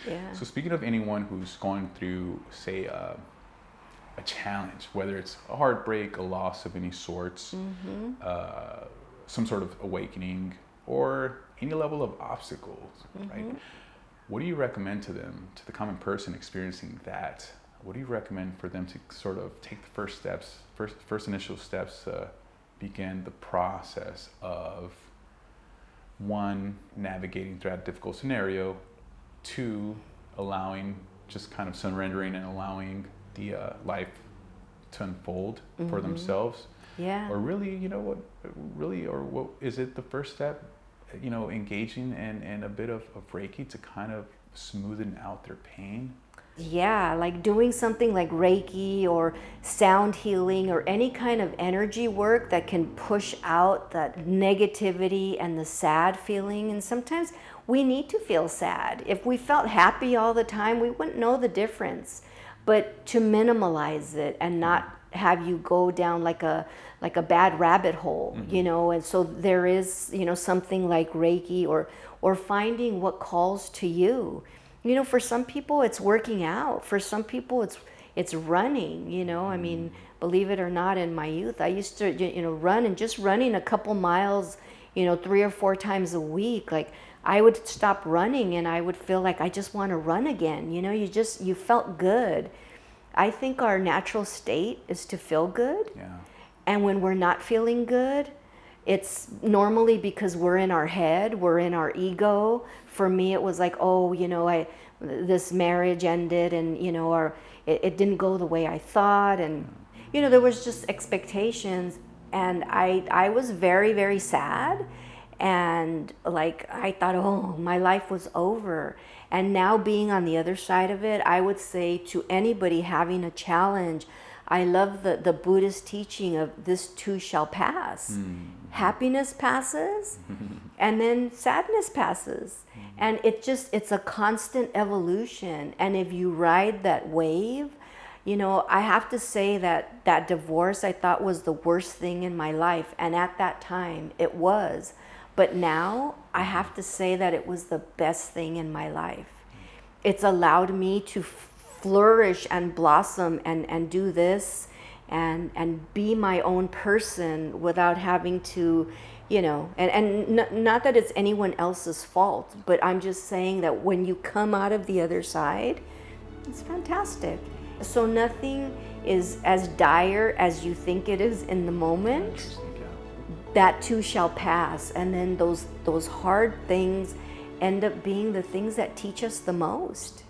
Yeah. So speaking of anyone who's going through, say, a challenge, whether it's a heartbreak, a loss of any sorts, some sort of awakening, or any level of obstacles, right? What do you recommend to them, to the common person experiencing that? What do you recommend for them to sort of take the first steps, first initial steps to begin the process of, one, navigating through a difficult scenario, two, allowing, just kind of surrendering and allowing the life to unfold for themselves? Yeah. Or really, what is it the first step, engaging in a bit of Reiki to kind of smoothen out their pain? Yeah, like doing something like Reiki or sound healing or any kind of energy work that can push out that negativity and the sad feeling. And sometimes we need to feel sad. If we felt happy all the time, we wouldn't know the difference. But to minimalize it and not have you go down like a bad rabbit hole, and so there is, something like Reiki or finding what calls to you. For some people it's working out. For some people it's running, I mean, believe it or not, in my youth, I used to, run, and just running a couple miles, 3 or 4 times a week. Like I would stop running and I would feel like I just want to run again. You felt good. I think our natural state is to feel good. Yeah. And when we're not feeling good, it's normally because we're in our head, we're in our ego. For me, it was like, this marriage ended, and it didn't go the way I thought, and there was just expectations, and I was very, very sad, and like I thought, oh, my life was over. And now being on the other side of it, I would say to anybody having a challenge, I love the Buddhist teaching of this too shall pass. Happiness passes, and then sadness passes. And it's a constant evolution. And if you ride that wave, I have to say that divorce I thought was the worst thing in my life. And at that time, it was. But now I have to say that it was the best thing in my life. It's allowed me to flourish and blossom and do this and be my own person without having to, and not that it's anyone else's fault, but I'm just saying that when you come out of the other side, it's fantastic. So nothing is as dire as you think it is in the moment. That too shall pass. And then those hard things end up being the things that teach us the most.